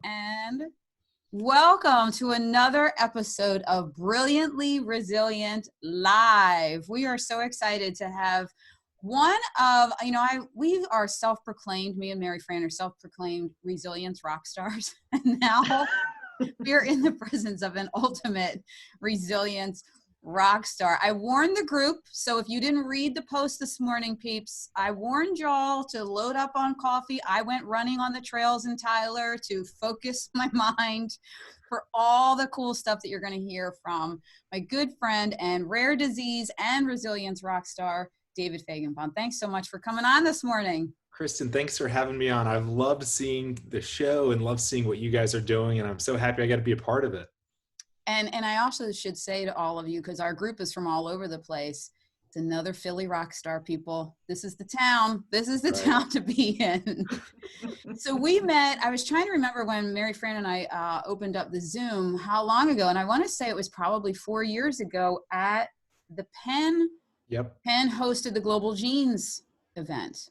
and welcome to another episode of Brilliantly Resilient Live. We are so excited to have one of, we are self-proclaimed, me and Mary Fran are self-proclaimed resilience rock stars. And now we're in the presence of an ultimate resilience rock star. I warned the group, so if you didn't read the post this morning, peeps, I warned y'all to load up on coffee. I went running on the trails in Tyler to focus my mind for all the cool stuff that you're going to hear from my good friend and rare disease and resilience rock star, David Fajgenbaum. Thanks so much for coming on this morning. Kristen, thanks for having me on. I've loved seeing the show and love seeing what you guys are doing, and I'm so happy I got to be a part of it. And I also should say to all of you, because our group is from all over the place, it's another Philly rock star, people. This is the town. This is the town to be in. So we met, I was trying to remember when Mary Fran and I opened up the Zoom, how long ago? And I want to say it was probably 4 years ago at the Penn. Yep. Penn hosted the Global Genes event.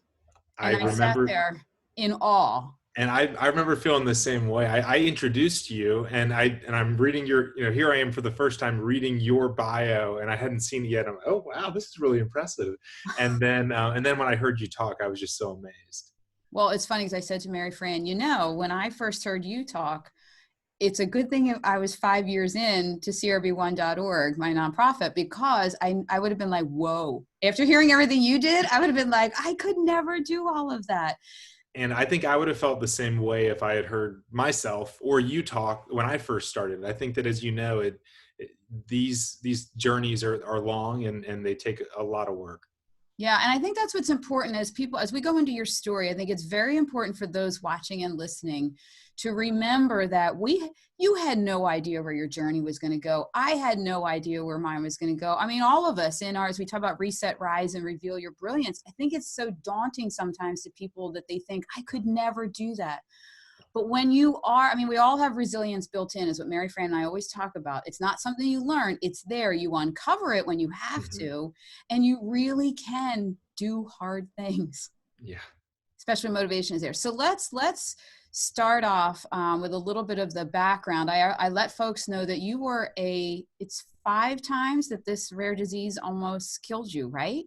And I sat there in awe. And I remember feeling the same way. I introduced you, and I'm reading your, here I am for the first time reading your bio, and I hadn't seen it yet. I'm like, oh wow, this is really impressive. And then when I heard you talk, I was just so amazed. Well, it's funny because I said to Mary Fran, when I first heard you talk, it's a good thing I was 5 years in to crb1.org, my nonprofit, because I would have been like, whoa. After hearing everything you did, I would have been like, I could never do all of that. And I think I would have felt the same way if I had heard myself or you talk when I first started. I think that, as you know, these journeys are long and they take a lot of work. Yeah. And I think that's what's important as we go into your story. I think it's very important for those watching and listening to remember that you had no idea where your journey was going to go. I had no idea where mine was going to go. I mean, all of us as we talk about reset, rise, and reveal your brilliance, I think it's so daunting sometimes to people that they think I could never do that. But when we all have resilience built in, is what Mary Fran and I always talk about. It's not something you learn. It's there. You uncover it when you have to, and you really can do hard things. Yeah. Especially when motivation is there. So let's start off with a little bit of the background. I let folks know that you were it's 5 times that this rare disease almost killed you, right?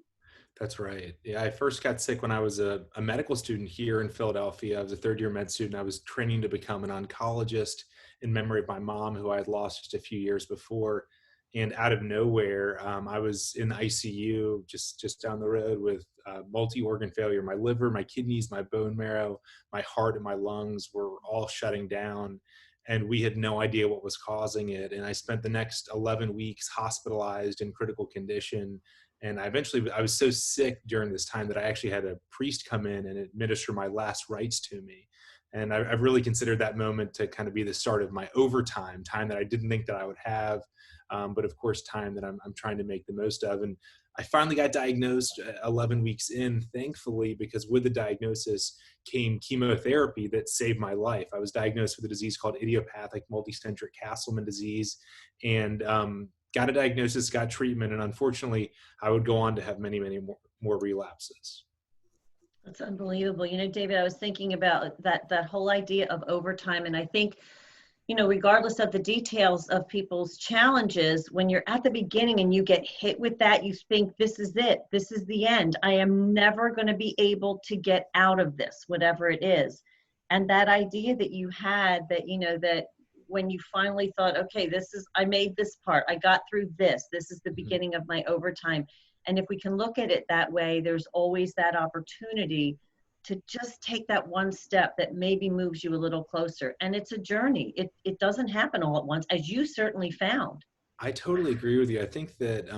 That's right. Yeah, I first got sick when I was a medical student here in Philadelphia. I was a third-year med student. I was training to become an oncologist in memory of my mom, who I had lost just a few years before. And out of nowhere, I was in the ICU just down the road with multi-organ failure. My liver, my kidneys, my bone marrow, my heart, and my lungs were all shutting down. And we had no idea what was causing it. And I spent the next 11 weeks hospitalized in critical condition. And I was so sick during this time that I actually had a priest come in and administer my last rites to me. And I've really considered that moment to kind of be the start of my overtime, time that I didn't think that I would have. But of course, time that I'm trying to make the most of. And I finally got diagnosed 11 weeks in, thankfully, because with the diagnosis came chemotherapy that saved my life. I was diagnosed with a disease called idiopathic multicentric Castleman disease, and got a diagnosis, got treatment, and unfortunately, I would go on to have many, many more relapses. That's unbelievable. David, I was thinking about that whole idea of overtime, and I think, regardless of the details of people's challenges, when you're at the beginning and you get hit with that, you think, this is it. This is the end. I am never going to be able to get out of this, whatever it is. And that idea that you had that, that when you finally thought, okay, I made this part, I got through this is the beginning of my overtime. And if we can look at it that way, there's always that opportunity to just take that one step that maybe moves you a little closer. And it's a journey. It doesn't happen all at once, as you certainly found. I totally agree with you. I think that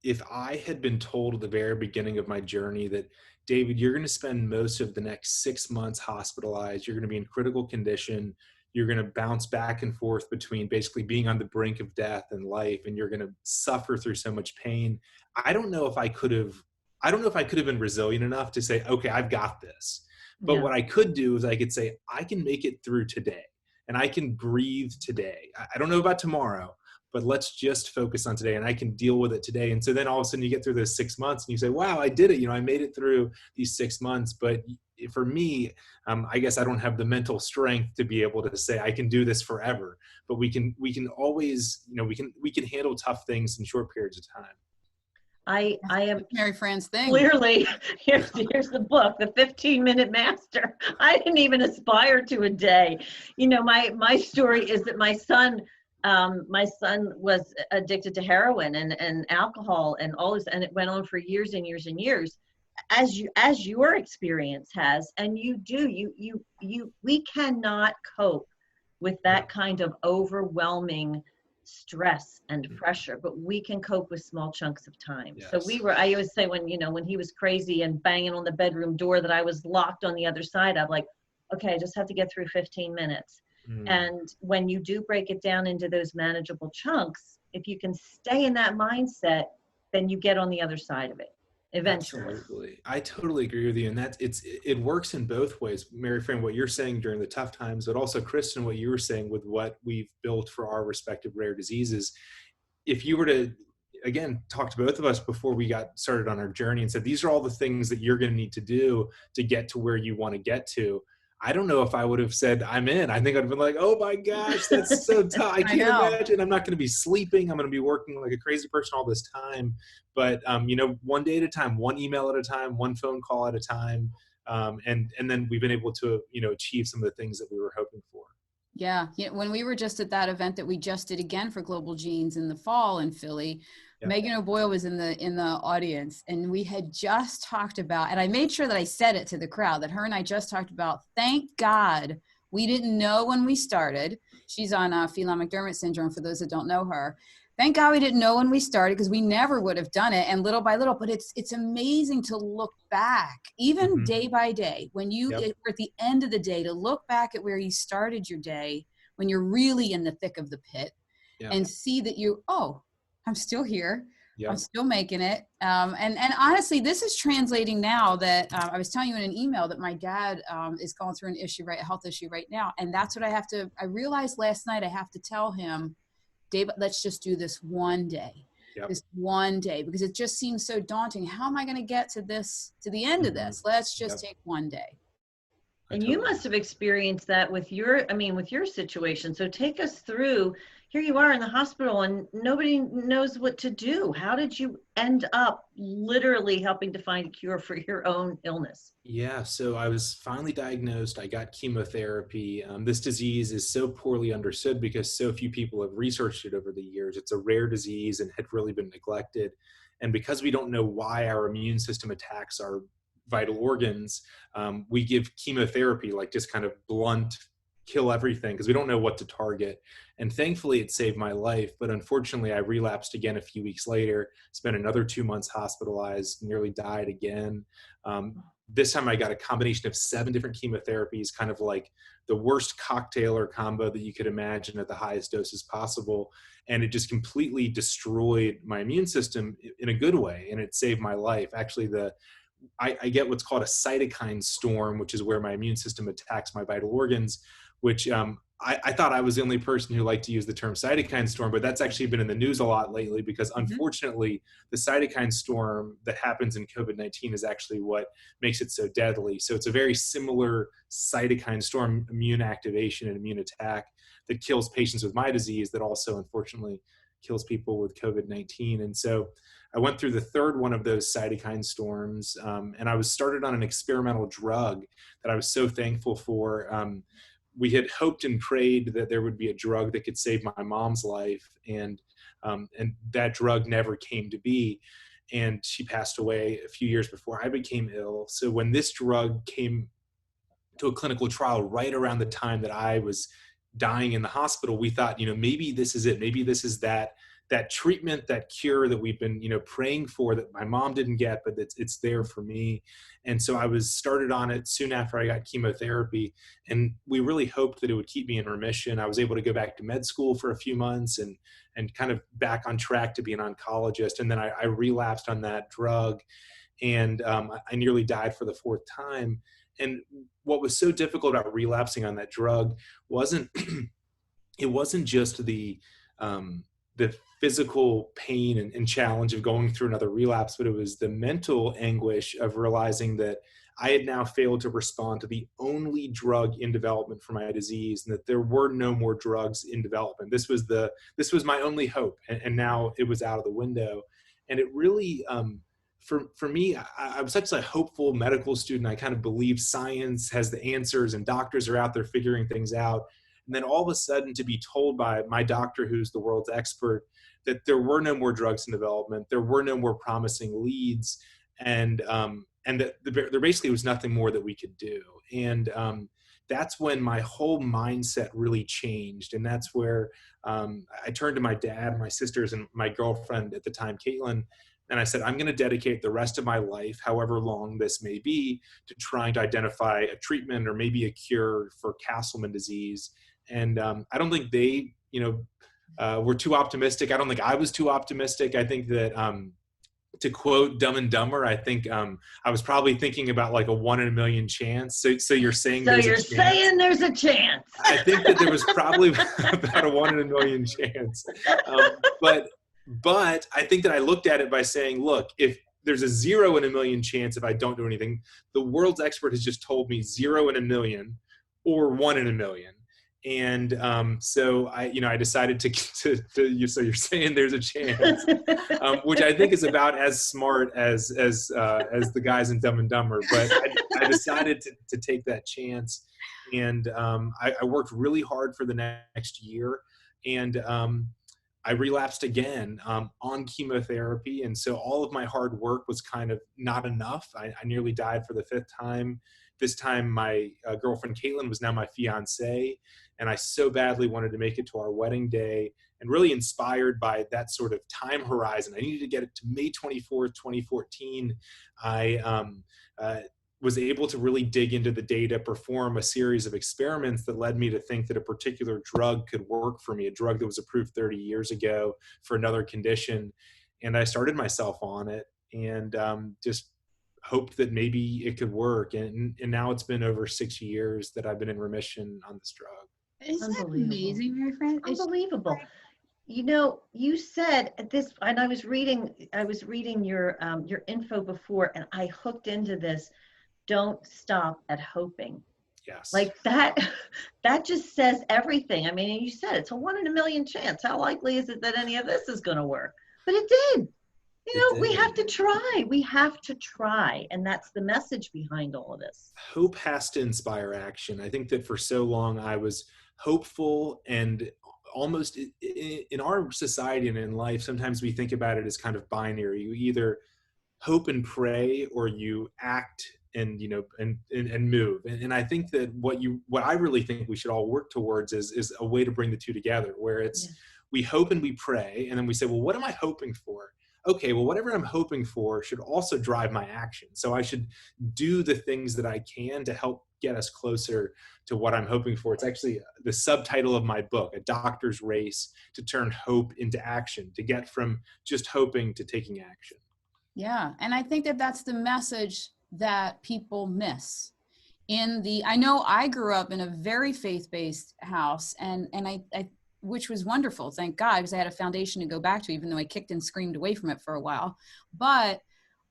if I had been told at the very beginning of my journey that, David, you're going to spend most of the next 6 months hospitalized, you're going to be in critical condition, you're going to bounce back and forth between basically being on the brink of death and life, and you're going to suffer through so much pain. I don't know if I could have been resilient enough to say, okay, I've got this. But what I could do is I could say, I can make it through today and I can breathe today. I don't know about tomorrow, but let's just focus on today and I can deal with it today. And so then all of a sudden you get through those 6 months and you say, wow, I did it. I made it through these 6 months, but for me, I guess I don't have the mental strength to be able to say I can do this forever, but we can always, we can handle tough things in short periods of time. I am Mary Fran's thing. clearly, here's the book, The 15-Minute Master. I didn't even aspire to a day. My story is that my son was addicted to heroin and alcohol and all this, and it went on for years and years and years, as your experience has. And we cannot cope with that kind of overwhelming stress and pressure, but we can cope with small chunks of time. Yes. So I always say when he was crazy and banging on the bedroom door that I was locked on the other side, I'm like, okay, I just have to get through 15 minutes. And when you do break it down into those manageable chunks, if you can stay in that mindset, then you get on the other side of it eventually. Absolutely. I totally agree with you. And it works in both ways. Mary Fran, what you're saying during the tough times, but also Kristen, what you were saying with what we've built for our respective rare diseases. If you were to, again, talk to both of us before we got started on our journey and said, these are all the things that you're going to need to do to get to where you want to get to, I don't know if I would have said I'm in. I think I'd been like, oh my gosh, that's so tough. I can't imagine. I'm not going to be sleeping. I'm going to be working like a crazy person all this time. But, one day at a time, one email at a time, one phone call at a time. And then we've been able to, achieve some of the things that we were hoping for. Yeah. When we were just at that event that we just did again for Global Genes in the fall in Philly, yeah. Megan O'Boyle was in the audience, and we had just talked about, and I made sure that I said it to the crowd, that her and I just talked about, thank God we didn't know when we started. She's on Phelan-McDermott syndrome, for those that don't know her. Thank God we didn't know when we started, because we never would have done it. And little by little, but it's amazing to look back, even day by day, when you're at the end of the day, to look back at where you started your day, when you're really in the thick of the pit, and see that I'm still here. Yep. I'm still making it. And honestly, this is translating now that I was telling you in an email that my dad is going through a health issue right now. And that's what I realized last night I have to tell him, Dave, let's just do this one day. Yep. This one day, because it just seems so daunting. How am I going to get to the end of this? Let's just take one day. And you must have experienced that with your situation. So take us through. Here you are in the hospital and nobody knows what to do. How did you end up literally helping to find a cure for your own illness? Yeah, so I was finally diagnosed. I got chemotherapy. This disease is so poorly understood because so few people have researched it over the years. It's a rare disease and had really been neglected. And because we don't know why our immune system attacks our vital organs, we give chemotherapy, like just kind of blunt, kill everything, because we don't know what to target. And thankfully it saved my life, but unfortunately I relapsed again a few weeks later, spent another 2 months hospitalized, nearly died again. This time I got a combination of 7 different chemotherapies, kind of like the worst cocktail or combo that you could imagine at the highest doses possible. And it just completely destroyed my immune system in a good way. And it saved my life. Actually, I get what's called a cytokine storm, which is where my immune system attacks my vital organs, which I thought I was the only person who liked to use the term cytokine storm, but that's actually been in the news a lot lately because unfortunately the cytokine storm that happens in COVID-19 is actually what makes it so deadly. So it's a very similar cytokine storm, immune activation and immune attack that kills patients with my disease that also unfortunately kills people with COVID-19. And so I went through the third one of those cytokine storms, and I was started on an experimental drug that I was so thankful for. We had hoped and prayed that there would be a drug that could save my mom's life, and that drug never came to be. And she passed away a few years before I became ill. So when this drug came to a clinical trial right around the time that I was dying in the hospital, we thought, maybe this is it. Maybe this is that treatment, that cure that we've been, praying for, that my mom didn't get, but it's there for me. And so I was started on it soon after I got chemotherapy, and we really hoped that it would keep me in remission. I was able to go back to med school for a few months and kind of back on track to be an oncologist. And then I relapsed on that drug, and I nearly died for the 4th time. And what was so difficult about relapsing on that drug wasn't it wasn't just the physical pain and challenge of going through another relapse, but it was the mental anguish of realizing that I had now failed to respond to the only drug in development for my disease, and that there were no more drugs in development. This was my only hope, and now it was out of the window. And it really, for me, I was such a hopeful medical student. I kind of believed science has the answers and doctors are out there figuring things out. And then all of a sudden to be told by my doctor, who's the world's expert, that there were no more drugs in development, there were no more promising leads, and that there basically was nothing more that we could do. And that's when my whole mindset really changed. And that's where I turned to my dad, my sisters, and my girlfriend at the time, Caitlin, and I said, I'm going to dedicate the rest of my life, however long this may be, to trying to identify a treatment or maybe a cure for Castleman disease. And I don't think they, were too optimistic. I don't think I was too optimistic. I think that, to quote Dumb and Dumber, I think I was probably thinking about like a 1 in a million chance. So you're saying there's a chance? There's a chance. I think that there was probably about a 1 in a million chance. But I think that I looked at it by saying, look, if there's a 0 in a million chance if I don't do anything, the world's expert has just told me 0 in a million or 1 in a million. And so I decided to so you're saying there's a chance, which I think is about as smart as the guys in Dumb and Dumber. But I decided to take that chance, and I worked really hard for the next year, and I relapsed again on chemotherapy. And so all of my hard work was kind of not enough. I nearly died for the 5th time. This time my girlfriend Caitlin was now my fiance, and I so badly wanted to make it to our wedding day, and really inspired by that sort of time horizon. I needed to get it to May 24th, 2014. I was able to really dig into the data, perform a series of experiments that led me to think that a particular drug could work for me, a drug that was approved 30 years ago for another condition. And I started myself on it, and just hoped that maybe it could work. And now it's been over 6 years that I've been in remission on this drug. Isn't that amazing, my friend? Unbelievable. You said this, and I was reading your info before, and I hooked into this. Don't stop at hoping. Yes. Like that just says everything. I mean, you said it's a 1 in a million chance. How likely is it that any of this is going to work? But it did. We have to try. We have to try. And that's the message behind all of this. Hope has to inspire action. I think that for so long I was hopeful, and almost in our society and in life, sometimes we think about it as kind of binary. You either hope and pray, or you act and move. And I think that what I really think we should all work towards is a way to bring the two together, where it's we hope and we pray, and then we say, well, what am I hoping for? Okay, well, whatever I'm hoping for should also drive my action. So I should do the things that I can to help get us closer to what I'm hoping for. It's actually the subtitle of my book, A Doctor's Race to Turn Hope into Action, to get from just hoping to taking action. Yeah, and I think that that's the message that people miss. I know I grew up in a very faith-based house, and I which was wonderful, thank God, because I had a foundation to go back to, even though I kicked and screamed away from it for a while. But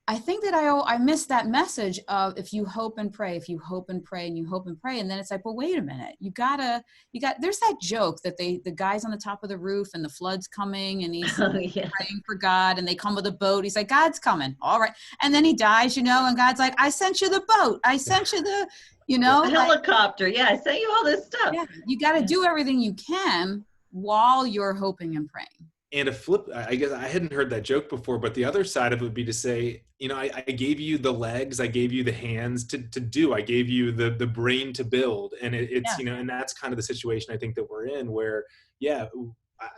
I think that I missed that message of, if you hope and pray, if you hope and pray, and you hope and pray, and then it's like, well, wait a minute, there's that joke that the guy's on the top of the roof and the flood's coming, and he's praying for God, and they come with a boat. He's like, God's coming, all right, and then he dies, and God's like, I sent you the boat, I sent you the, a helicopter, I sent you all this stuff. Yeah, you got to do everything you can while you're hoping and praying. And a flip, I guess I hadn't heard that joke before, but the other side of it would be to say, I gave you the legs, I gave you the hands to do, I gave you the brain to build. And it's, and that's kind of the situation I think that we're in, where,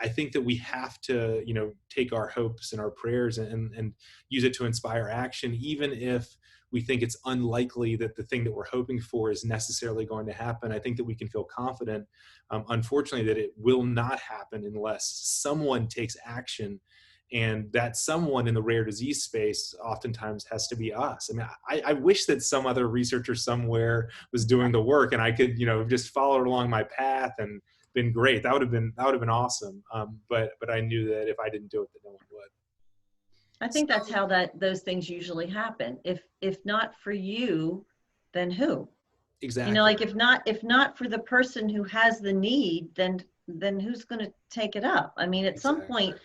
I think that we have to, take our hopes and our prayers and use it to inspire action, even if we think it's unlikely that the thing that we're hoping for is necessarily going to happen. I think that we can feel confident, unfortunately, that it will not happen unless someone takes action. And that someone in the rare disease space oftentimes has to be us. I mean, I wish that some other researcher somewhere was doing the work, and I could, just follow along my path and been great. That would have been awesome. But I knew that if I didn't do it, that no one would. I think that's how those things usually happen. If not for you then who? Exactly. Like if not for the person who has the need, then who's going to take it up? I mean, at some point,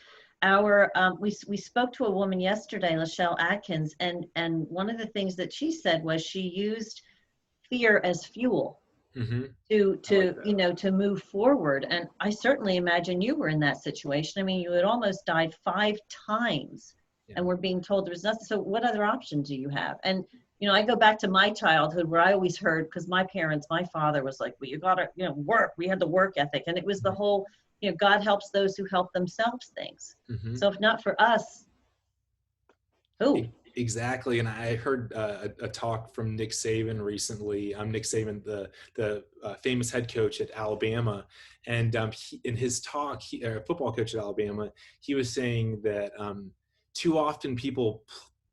we spoke to a woman yesterday, Lachelle Atkins, and one of the things that she said was she used fear as fuel Mm-hmm. to move forward. And I certainly imagine you were in that situation. I mean, you had almost died 5 times, and we're being told there's nothing. So what other options do you have? And I go back to my childhood where I always heard, because my father was like, well, you gotta work. We had the work ethic, and it was the whole God helps those who help themselves things. Mm-hmm. So if not for us, who? Exactly. And I heard a talk from Nick Saban recently. Nick Saban, the famous head coach at Alabama. And in his talk, football coach at Alabama, he was saying that too often people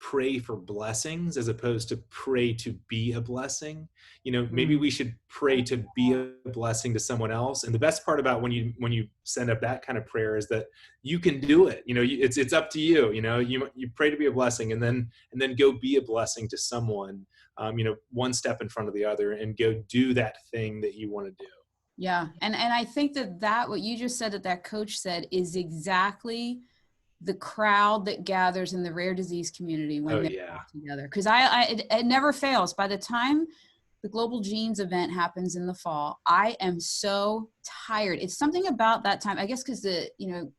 pray for blessings as opposed to pray to be a blessing. Maybe we should pray to be a blessing to someone else. And the best part about when you send up that kind of prayer is that you can do it. It's up to you. You pray to be a blessing, and then go be a blessing to someone. One step in front of the other, and go do that thing that you want to do. Yeah, and I think that what you just said, that coach said, is exactly the crowd that gathers in the rare disease community when they all together. Because it never fails. By the time the Global Genes event happens in the fall, I am so tired. It's something about that time, I guess, because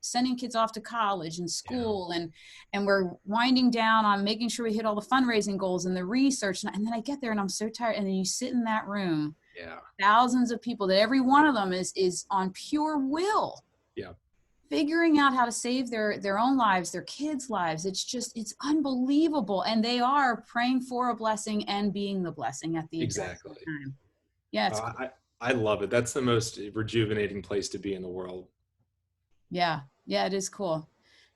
sending kids off to college and school, and we're winding down on making sure we hit all the fundraising goals and the research. And then I get there and I'm so tired. And then you sit in that room, thousands of people that every one of them is on pure will. Yeah. Figuring out how to save their own lives, their kids' lives. It's unbelievable. And they are praying for a blessing and being the blessing at the exact same time. Yeah. I love it. That's the most rejuvenating place to be in the world. Yeah. Yeah, it is cool.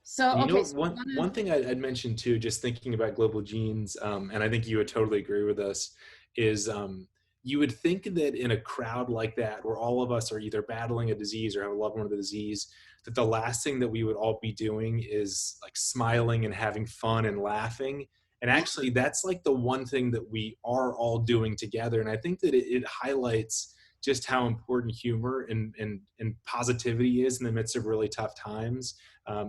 So, one thing I'd mention too, just thinking about Global Genes, and I think you would totally agree with us, is you would think that in a crowd like that, where all of us are either battling a disease or have a loved one with a disease, that the last thing that we would all be doing is like smiling and having fun and laughing. And actually, that's like the one thing that we are all doing together. And I think that it highlights just how important humor and positivity is in the midst of really tough times.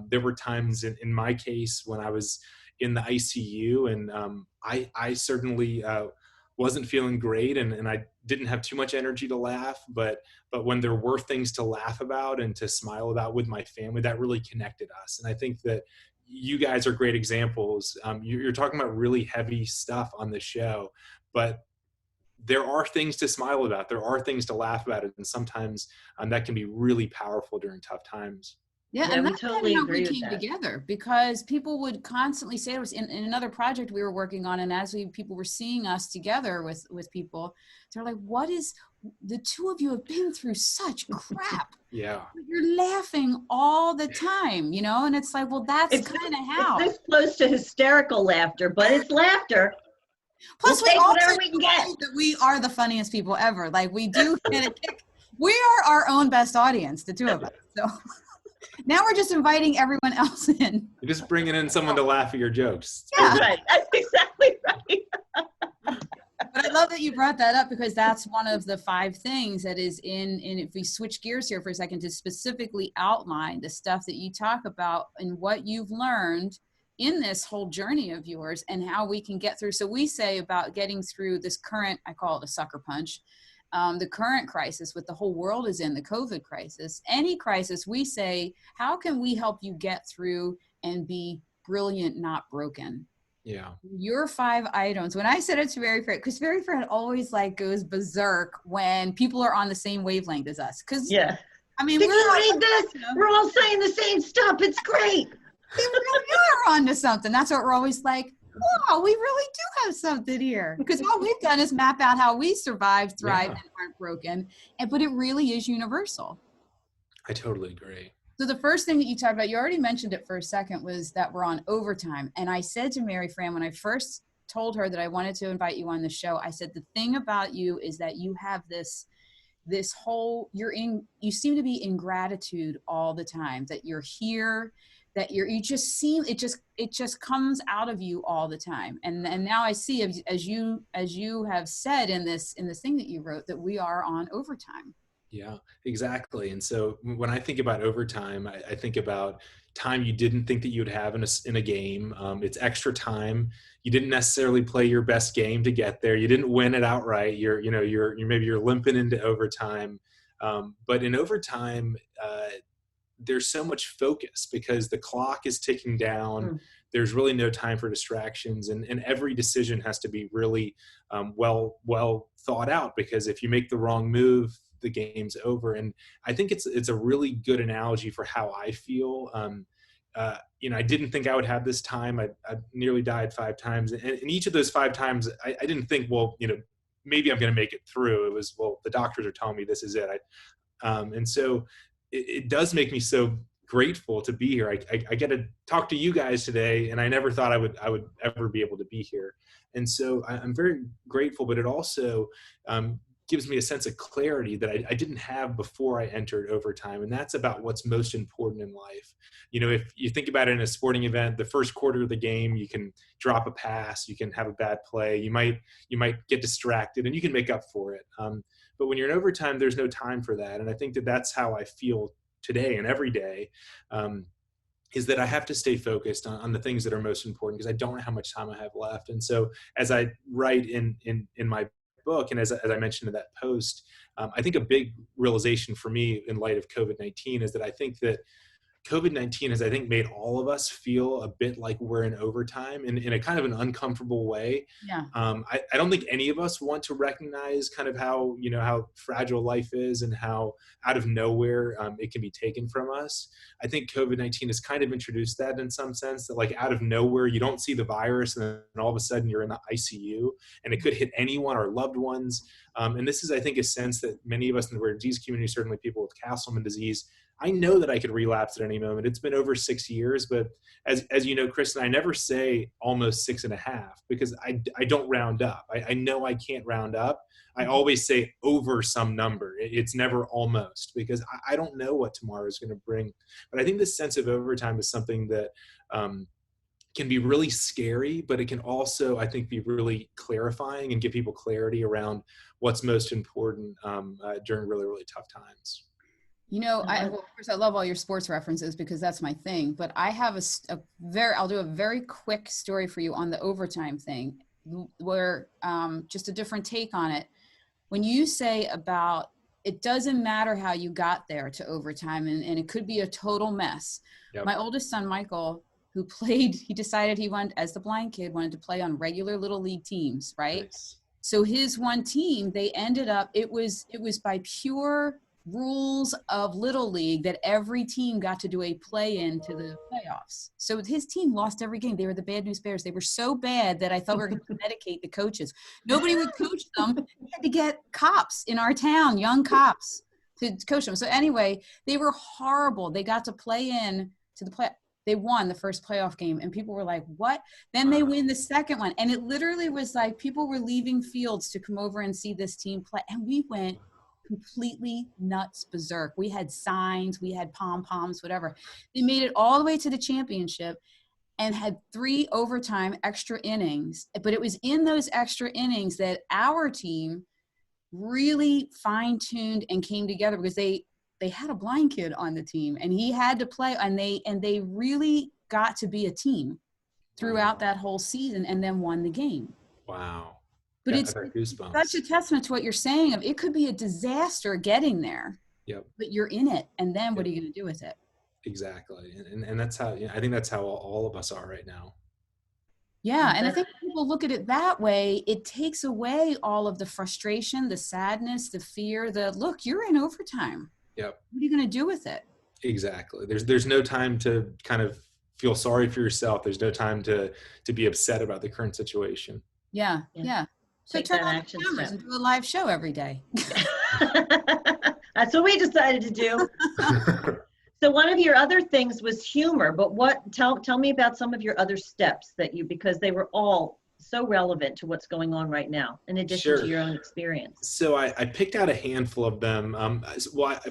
There were times in my case when I was in the ICU, and I certainly wasn't feeling great, and I didn't have too much energy to laugh, but when there were things to laugh about and to smile about with my family, that really connected us. And I think that you guys are great examples. You're talking about really heavy stuff on the show, but there are things to smile about. There are things to laugh about, and sometimes that can be really powerful during tough times. Yeah, and that's totally kind of how we came together, because people would constantly say to us in another project we were working on, and as people were seeing us together with people, they're like, "What is the two of you have been through such crap? Yeah, but you're laughing all the time, And it's like, well, that's kind of how it's this close to hysterical laughter, but it's laughter. Plus, we also we can get that we are the funniest people ever. Like, we do get a kick. We are our own best audience, the two of us. So. Now we're just inviting everyone else in. You're just bringing in someone to laugh at your jokes. Yeah, right. That's exactly right. But I love that you brought that up, because that's one of the 5 things that is in if we switch gears here for a second to specifically outline the stuff that you talk about and what you've learned in this whole journey of yours and how we can get through. So we say about getting through this current, I call it a sucker punch, the current crisis with the whole world is in, the COVID crisis. Any crisis, we say, how can we help you get through and be brilliant, not broken? Yeah. Your 5 items. When I said it to Mary Fran, because Mary Fran always goes berserk when people are on the same wavelength as us. Because I mean, did you read this? We're all saying the same stuff. It's great. We really are onto something. That's what we're always like, wow, we really do have something here. Because all we've done is map out how we survive, thrive, and aren't broken. But it really is universal. I totally agree. So the first thing that you talked about, you already mentioned it for a second, was that we're on overtime. And I said to Mary Fran, when I first told her that I wanted to invite you on the show, I said, the thing about you is that you have this whole, you seem to be in gratitude all the time, that you're here, that you just seem, it just comes out of you all the time. And now I see, as you have said in this thing that you wrote, that we are on overtime. Yeah, exactly. And so when I think about overtime, I think about time you didn't think that you'd have in a game. It's extra time. You didn't necessarily play your best game to get there. You didn't win it outright. You're maybe you're limping into overtime. But in overtime, there's so much focus because the clock is ticking down. There's really no time for distractions, and every decision has to be really well thought out, because if you make the wrong move, the game's over. And I think it's a really good analogy for how I feel. I didn't think I would have this time. I nearly died 5 times, and each of those 5 times, I didn't think, well, maybe I'm going to make it through. It was, well, the doctors are telling me this is it. And so it does make me so grateful to be here. I get to talk to you guys today, and I never thought I would ever be able to be here. And so I'm very grateful, but it also gives me a sense of clarity that I didn't have before I entered overtime. And that's about what's most important in life. If you think about it in a sporting event, the first quarter of the game, you can drop a pass, you can have a bad play, you might get distracted, and you can make up for it. But when you're in overtime, there's no time for that. And I think that that's how I feel today and every day, is that I have to stay focused on the things that are most important, because I don't know how much time I have left. And so as I write in my book, and as I mentioned in that post, I think a big realization for me in light of COVID-19 is that I think that COVID-19 has, I think, made all of us feel a bit like we're in overtime in a kind of an uncomfortable way. Yeah. I don't think any of us want to recognize kind of how fragile life is and how out of nowhere it can be taken from us. I think COVID-19 has kind of introduced that in some sense, that like out of nowhere, you don't see the virus, and then all of a sudden you're in the ICU, and it could hit anyone or loved ones. And this is, I think, a sense that many of us in the rare disease community, certainly people with Castleman disease, I know that I could relapse at any moment. It's been over 6 years, but as you know, Kristen, I never say almost 6.5, because I don't round up. I know I can't round up. I always say over some number. It's never almost, because I don't know what tomorrow is going to bring. But I think this sense of overtime is something that can be really scary, but it can also, I think, be really clarifying and give people clarity around what's most important during really, really tough times. Of course, I love all your sports references because that's my thing, but I have I'll do a very quick story for you on the overtime thing, where just a different take on it. When you say about, it doesn't matter how you got there to overtime, and it could be a total mess. Yep. My oldest son, Michael, who he decided he wanted, as the blind kid, wanted to play on regular little league teams, right? Nice. So his one team, they ended up, it was by pure rules of Little League that every team got to do a play-in to the playoffs. So his team lost every game. They were the Bad News Bears. They were so bad that I thought we were going to medicate the coaches. Nobody would coach them. We had to get cops in our town, young cops, to coach them. So anyway, they were horrible. They got to play in to the play. They won the first playoff game, and people were like, what? Then they win the second one. And it literally was like people were leaving fields to come over and see this team play. And we went completely nuts berserk. We had signs, we had pom-poms, whatever. They made it all the way to the championship and had 3 overtime extra innings. But it was in those extra innings that our team really fine-tuned and came together, because they had a blind kid on the team and he had to play, and they really got to be a team throughout that whole season, and then won the game. Wow. But it's such a testament to what you're saying of it could be a disaster getting there. Yep. But you're in it, and then what are you going to do with it? Exactly. And that's how, I think that's how all of us are right now. Yeah. And I think when people look at it that way, it takes away all of the frustration, the sadness, the fear, look, you're in overtime. Yep. What are you going to do with it? Exactly. There's no time to kind of feel sorry for yourself. There's no time to be upset about the current situation. Yeah. So turn on the cameras and do a live show every day. That's what we decided to do. So one of your other things was humor, but tell me about some of your other steps that because they were all so relevant to what's going on right now, in addition to Sure. your own experience? So I picked out a handful of them.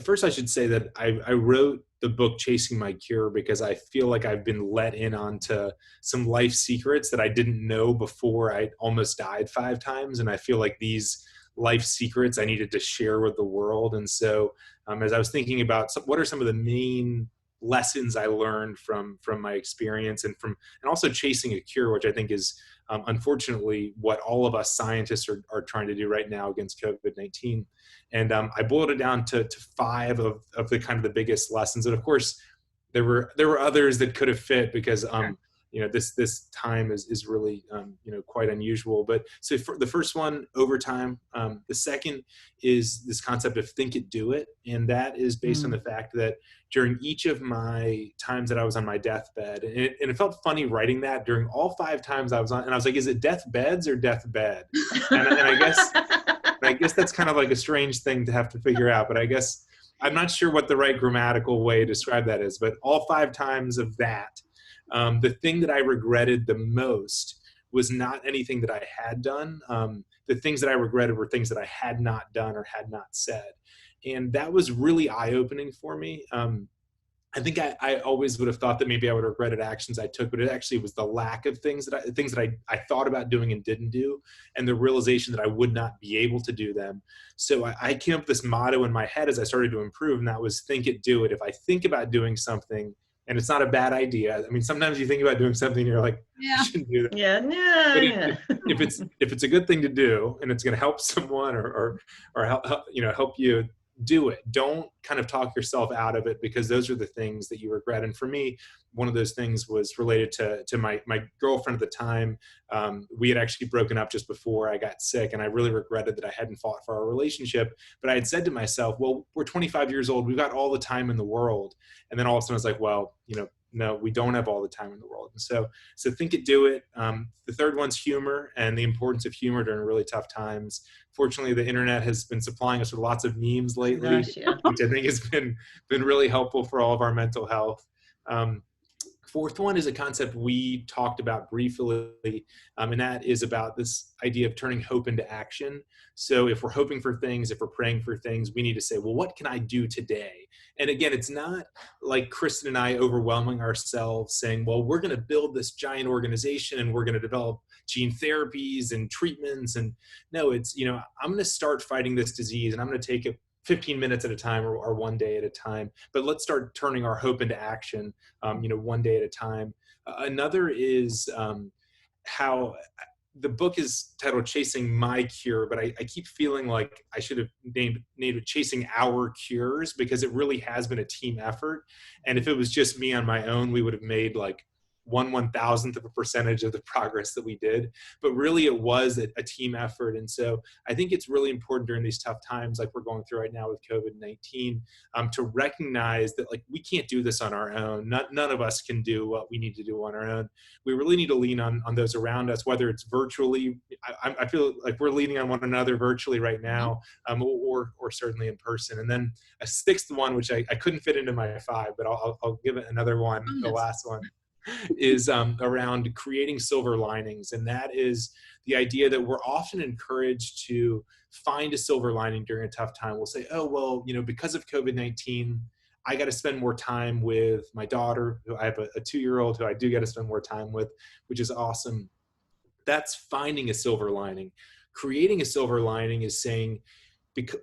First I should say that I wrote the book Chasing My Cure because I feel like I've been let in onto some life secrets that I didn't know before I almost died 5 times. And I feel like these life secrets I needed to share with the world. And so as I was thinking about what are some of the main lessons I learned from my experience and also chasing a cure, which I think is unfortunately what all of us scientists are trying to do right now against COVID-19. And I boiled it down to 5 of the kind of the biggest lessons. And of course, there were others that could have fit because this time is really quite unusual. But so for the first one, overtime. The second is this concept of think it, do it, and that is based on the fact that during each of my times that I was on my deathbed, and it felt funny writing that during all 5 times I was on, and I was like, is it death beds or death bed? And I guess that's kind of like a strange thing to have to figure out. But I guess I'm not sure what the right grammatical way to describe that is. But all 5 times of that, the thing that I regretted the most was not anything that I had done. The things that I regretted were things that I had not done or had not said. And that was really eye-opening for me. I think I always would have thought that maybe I would have regretted actions I took, but it actually was the lack of things that I thought about doing and didn't do, and the realization that I would not be able to do them. So I came up with this motto in my head as I started to improve, and that was think it, do it. If I think about doing something, and it's not a bad idea. I mean, sometimes you think about doing something and you're like, I shouldn't do that. Yeah, no. But if it's a good thing to do and it's going to help someone or help you, do it. Don't kind of talk yourself out of it, because those are the things that you regret. And for me, one of those things was related to my girlfriend at the time. We had actually broken up just before I got sick, and I really regretted that I hadn't fought for our relationship. But I had said to myself, well, we're 25 years old. We've got all the time in the world. And then all of a sudden I was like, well, no, we don't have all the time in the world. And so think it, do it. The third one's humor and the importance of humor during really tough times. Fortunately, the internet has been supplying us with lots of memes lately, Gosh, yeah. which I think has been really helpful for all of our mental health. Fourth one is a concept we talked about briefly, and that is about this idea of turning hope into action. So if we're hoping for things, if we're praying for things, we need to say, well, what can I do today? And again, it's not like Kristen and I overwhelming ourselves saying, well, we're going to build this giant organization and we're going to develop gene therapies and treatments. And no, it's, I'm going to start fighting this disease, and I'm going to take it 15 minutes at a time or one day at a time. But let's start turning our hope into action, one day at a time. Another is how the book is titled Chasing My Cure, but I keep feeling like I should have named it Chasing Our Cures, because it really has been a team effort. And if it was just me on my own, we would have made like 1/1000th of a percentage of the progress that we did, but really it was a team effort. And so I think it's really important during these tough times like we're going through right now with COVID-19 to recognize that like we can't do this on our own. None of us can do what we need to do on our own. We really need to lean on those around us, whether it's virtually. I feel like we're leaning on one another virtually right now, or certainly in person. And then a sixth one, which I couldn't fit into my 5, but I'll give it another one, the last one, is around creating silver linings. And that is the idea that we're often encouraged to find a silver lining during a tough time. We'll say, oh, well, because of COVID-19, I got to spend more time with my daughter. I have a 2-year-old who I do get to spend more time with, which is awesome. That's finding a silver lining. Creating a silver lining is saying,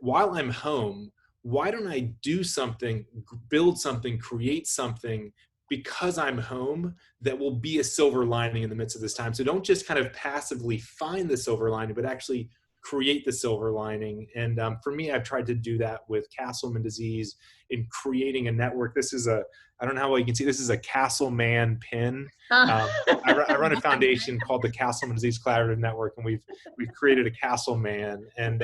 while I'm home, why don't I do something, build something, create something because I'm home that will be a silver lining in the midst of this time. So don't just kind of passively find the silver lining, but actually create the silver lining. And for me, I've tried to do that with Castleman disease in creating a network. This is I don't know how well you can see, this is a Castleman pin. I run a foundation called the Castleman Disease Collaborative Network, and we've created a Castleman. And,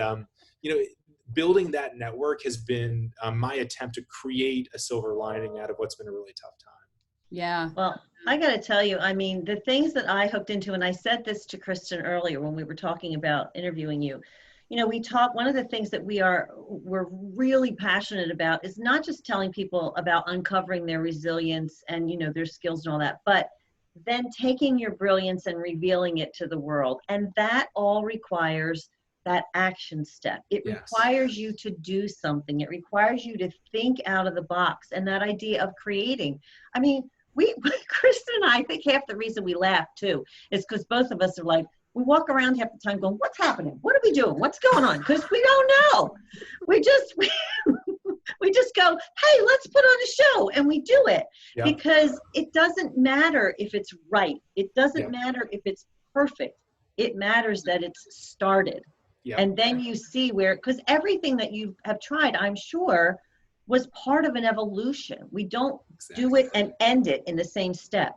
building that network has been my attempt to create a silver lining out of what's been a really tough time. Yeah. Well, I got to tell you, I mean, the things that I hooked into, and I said this to Kristen earlier when we were talking about interviewing you, one of the things that we're really passionate about is not just telling people about uncovering their resilience and, their skills and all that, but then taking your brilliance and revealing it to the world. And that all requires that action step. It Yes. requires you to do something. It requires you to think out of the box, and that idea of creating. I mean, Kristen and I think half the reason we laugh too is because both of us are like, we walk around half the time going, what's happening? What are we doing? What's going on? Because we don't know. We just go, hey, let's put on a show, and we do it. Yep. Because it doesn't matter if it's right. It doesn't Yep. matter if it's perfect. It matters that it's started. Yep. And then you see where, because everything that you have tried, I'm sure, was part of an evolution. We don't do it and end it in the same step.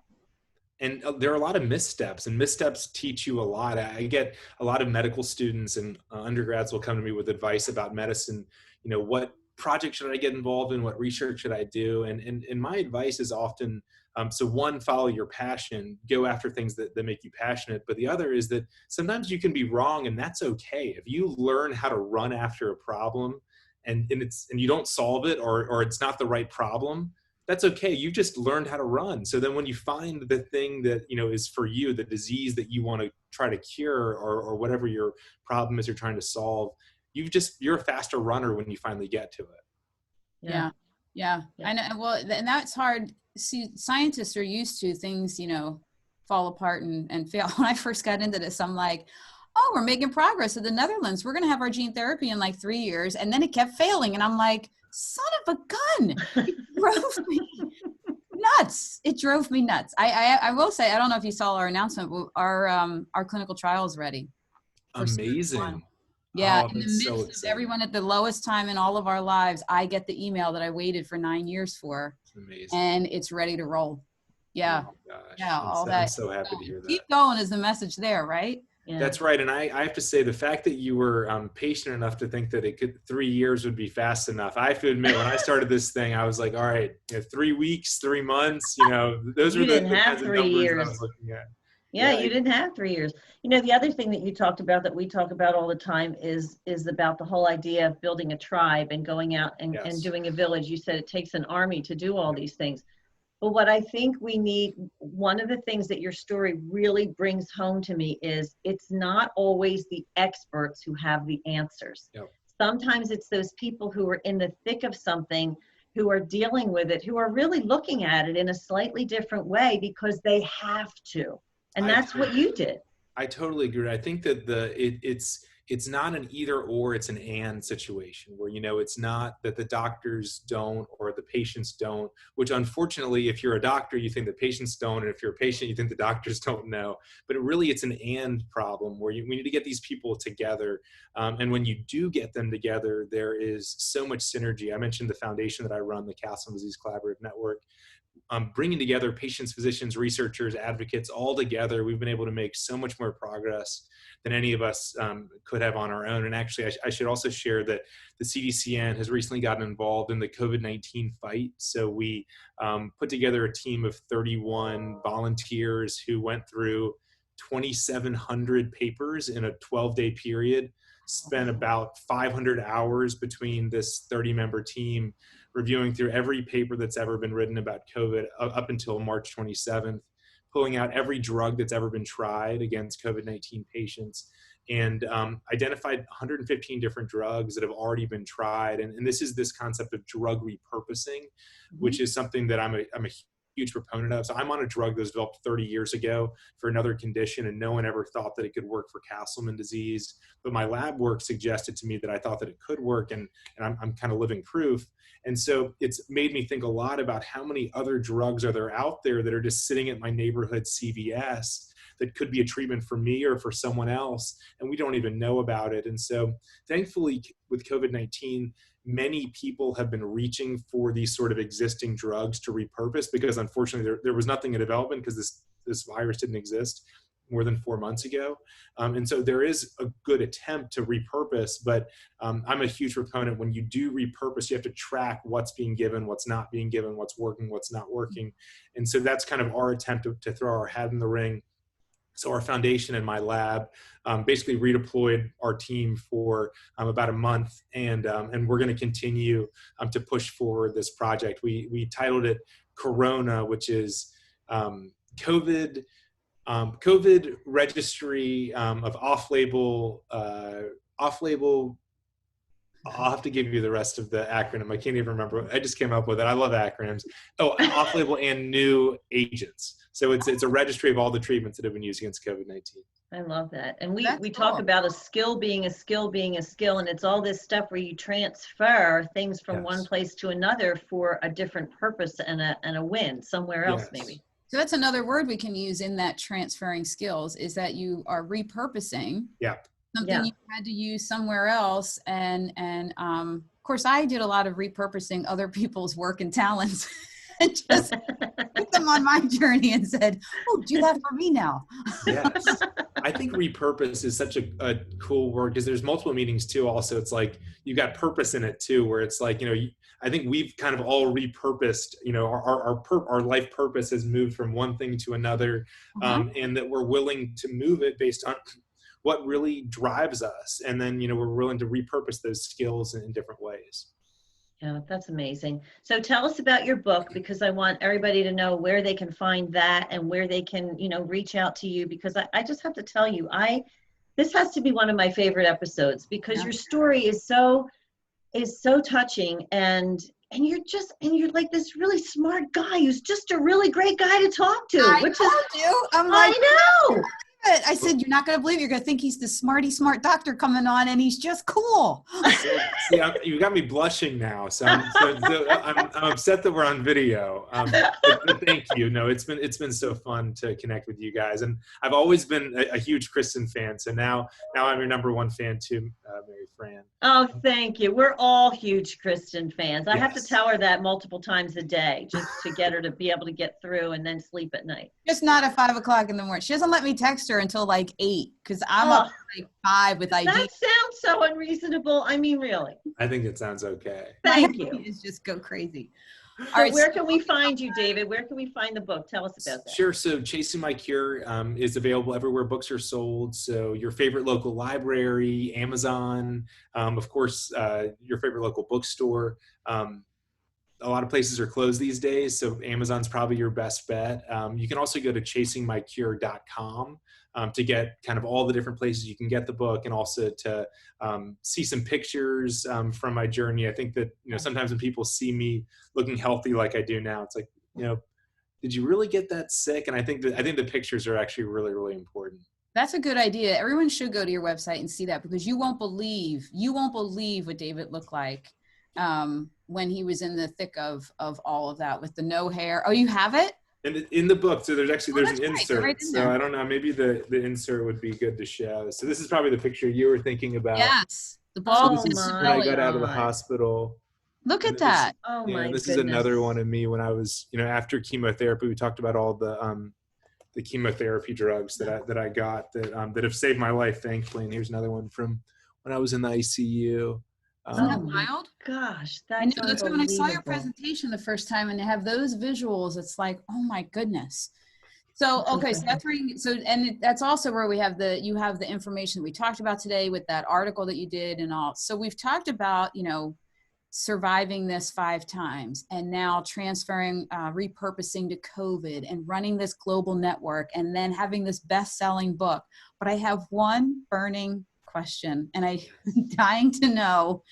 And there are a lot of missteps, and missteps teach you a lot. I get a lot of medical students and undergrads will come to me with advice about medicine. You know, what project should I get involved in? What research should I do? And my advice is often, so one, follow your passion, go after things that make you passionate. But the other is that sometimes you can be wrong, and that's okay. If you learn how to run after a problem and you don't solve it, or it's not the right problem, that's okay. You just learned how to run. So then when you find the thing that, you know, is for you, the disease that you want to try to cure, or whatever your problem is you're trying to solve, you're a faster runner when you finally get to it. Yeah. I know. Well, and that's hard. See, scientists are used to things, you know, fall apart and fail. When I first got into this, I'm like, oh, we're making progress in the Netherlands. We're going to have our gene therapy in like 3 years. And then it kept failing. And I'm like, son of a gun. It drove me nuts. It drove me nuts. I will say, I don't know if you saw our announcement. Our clinical trial is ready. Amazing. Yeah. Oh, In the that's so midst of exciting. everyone at the lowest time in all of our lives, I get the email that I waited for 9 years for. Amazing. And it's ready to roll. Yeah. Oh my gosh. Yeah. I'm so happy to hear that. Keep going is the message there, right? Yeah. That's right. And I have to say, the fact that you were patient enough to think that 3 years would be fast enough. I have to admit, when I started this thing, I was like, all right, 3 weeks, 3 months, those You were the didn't have kinds of 3 numbers that I years. was looking at. Yeah, you didn't have 3 years. You know, the other thing that you talked about that we talk about all the time is about the whole idea of building a tribe and going out and doing a village. You said it takes an army to do all these things. But what I think we need, one of the things that your story really brings home to me is it's not always the experts who have the answers. Yep. Sometimes it's those people who are in the thick of something, who are dealing with it, who are really looking at it in a slightly different way because they have to. And that's what you did. I totally agree. I think that it's not an either or, it's an and situation where, it's not that the doctors don't or the patients don't, which unfortunately, if you're a doctor, you think the patients don't. And if you're a patient, you think the doctors don't know. But it's an and problem where we need to get these people together. And when you do get them together, there is so much synergy. I mentioned the foundation that I run, the Castleman Disease Collaborative Network. Bringing together patients, physicians, researchers, advocates all together, we've been able to make so much more progress than any of us could have on our own. And actually, I should also share that the CDCN has recently gotten involved in the COVID-19 fight. So we put together a team of 31 volunteers who went through 2,700 papers in a 12-day period, spent about 500 hours between this 30-member team reviewing through every paper that's ever been written about COVID up until March 27th, pulling out every drug that's ever been tried against COVID-19 patients, and identified 115 different drugs that have already been tried. And this is this concept of drug repurposing, which is something that I'm a huge proponent of. So I'm on a drug that was developed 30 years ago for another condition, and no one ever thought that it could work for Castleman disease. But my lab work suggested to me that I thought that it could work, and I'm kind of living proof. And so it's made me think a lot about how many other drugs are there out there that are just sitting at my neighborhood CVS that could be a treatment for me or for someone else, and we don't even know about it. And so thankfully with COVID-19, many people have been reaching for these sort of existing drugs to repurpose, because unfortunately there was nothing in development because this virus didn't exist more than 4 months ago. And so there is a good attempt to repurpose, but I'm a huge proponent. When you do repurpose, you have to track what's being given, what's not being given, what's working, what's not working. And so that's kind of our attempt to throw our hat in the ring. So our foundation and my lab basically redeployed our team for about a month, and we're going to continue to push forward this project. We titled it Corona, which is COVID COVID registry of off-label. I'll have to give you the rest of the acronym. I can't even remember. I just came up with it. I love acronyms. Oh, off-label and new agents. So it's a registry of all the treatments that have been used against COVID-19. I love that. And we That's talk cool. about a skill being a skill being a skill, and it's all this stuff where you transfer things from one Yes. place to another for a different purpose and a win somewhere else, Yes. maybe. So that's another word we can use in that transferring skills, is that you are repurposing Yeah. something Yeah. you had to use somewhere else. And of course, I did a lot of repurposing other people's work and talents and just put them on my journey and said, oh, do that for me now. Yes. I think repurpose is such a cool word because there's multiple meanings too. Also, it's like you got purpose in it too, where it's like, I think we've kind of all repurposed, our life purpose has moved from one thing to another, and that we're willing to move it based on what really drives us. And then, we're willing to repurpose those skills in different ways. Yeah, that's amazing. So tell us about your book, because I want everybody to know where they can find that and where they can, reach out to you, because I just have to tell you, this has to be one of my favorite episodes, because your story is so touching, and you're like this really smart guy who's just a really great guy to talk to. I told you. I'm like, I know. I said, you're not going to believe it. You're going to think he's the smart doctor coming on, and he's just cool. See, you got me blushing now. So I'm upset that we're on video. But thank you. No, it's been so fun to connect with you guys, and I've always been a huge Kristen fan. So now I'm your number one fan too, Mary Fran. Oh, thank you. We're all huge Kristen fans. I have to Yes. tell her that multiple times a day just to get her to be able to get through and then sleep at night. Just not at 5 o'clock in the morning. She doesn't let me text her until like 8 because I'm up at like 5 with That ideas. sounds so unreasonable. I mean, really. I think it sounds okay. Thank you. It's just go crazy. So All right, where can we find you, David? Where can we find the book? Tell us about that. Sure. So Chasing My Cure is available everywhere books are sold. So your favorite local library, Amazon, of course, your favorite local bookstore. A lot of places are closed these days, so Amazon's probably your best bet. You can also go to chasingmycure.com to get kind of all the different places you can get the book, and also to see some pictures from my journey. I think that sometimes when people see me looking healthy like I do now, it's like, did you really get that sick? And I think the pictures are actually really, really important. That's a good idea. Everyone should go to your website and see that, because you won't believe what David looked like when he was in the thick of all of that with the no hair. Oh, you have it? And in the book, so there's an right. insert. Right in so there. I don't know, maybe the insert would be good to show. So this is probably the picture you were thinking about. Yes. The ball Oh is my When I really. got out of the God. hospital. Look And at that. Oh Yeah, my and this goodness. is another one of me when I was, after chemotherapy. We talked about all the chemotherapy drugs that I got that have saved my life, thankfully. And here's another one from when I was in the ICU. Isn't that Oh my wild? Gosh, I know. that's That's why when I saw your unbelievable. presentation the first time and to have those visuals, it's like, oh my goodness. So, okay, so that's where that's also where you have the information that we talked about today with that article that you did and all. So we've talked about, surviving this 5 times and now transferring, repurposing to COVID and running this global network and then having this best-selling book. But I have one burning question, and I'm dying to know,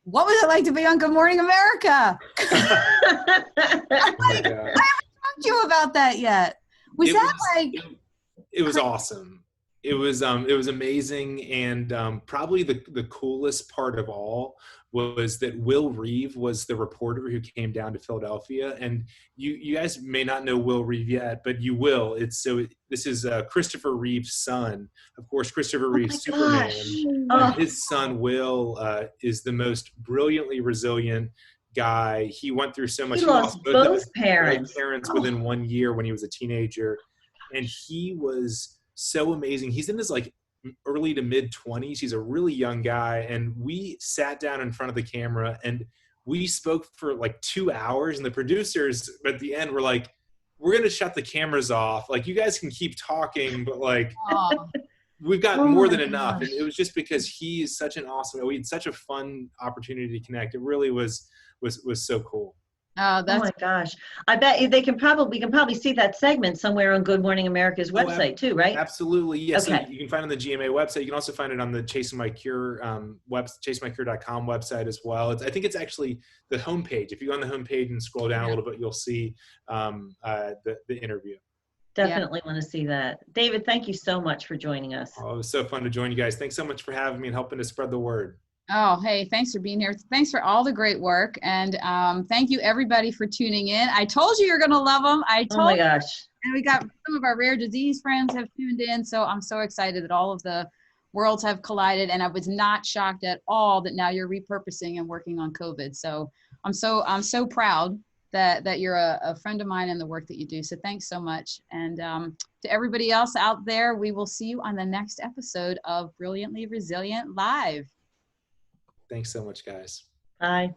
what was it like to be on Good Morning America? Oh my God. I haven't talked to you about that yet. It was awesome. It was amazing. And probably the coolest part of all was that Will Reeve was the reporter who came down to Philadelphia. And you guys may not know Will Reeve yet, but you will. This is Christopher Reeve's son. Of course, Christopher Reeve's Superman. Oh. His son, Will, is the most brilliantly resilient guy. He went through so much. He lost both parents. Within 1 year when he was a teenager. And he was so amazing. He's in his early to mid 20s. He's a really young guy. And we sat down in front of the camera and we spoke for 2 hours. And the producers at the end were like, we're going to shut the cameras off. You guys can keep talking, but we've got more than enough. And it was just because he's such an awesome, we had such a fun opportunity to connect. It really was so cool. Oh, Oh that's my gosh. I bet we can probably see that segment somewhere on Good Morning America's Oh, website too, right? absolutely. Yeah. So Okay. you can find it on the GMA website. You can also find it on the Chasing My Cure chasemycure.com website as well. I think it's actually the homepage. If you go on the homepage and scroll down a little bit, you'll see the interview. yeah. Definitely want to see that. David, thank you so much for joining us. Oh, it was so fun to join you guys. Thanks so much for having me and helping to spread the word. Oh, hey, thanks for being here. Thanks for all the great work. And thank you everybody for tuning in. I told you you're going to love them. Oh my gosh. And we got some of our rare disease friends have tuned in. So I'm so excited that all of the worlds have collided. And I was not shocked at all that now you're repurposing and working on COVID. So I'm so proud that you're a friend of mine and the work that you do. So thanks so much. And to everybody else out there, we will see you on the next episode of Brilliantly Resilient Live. Thanks so much, guys. Bye.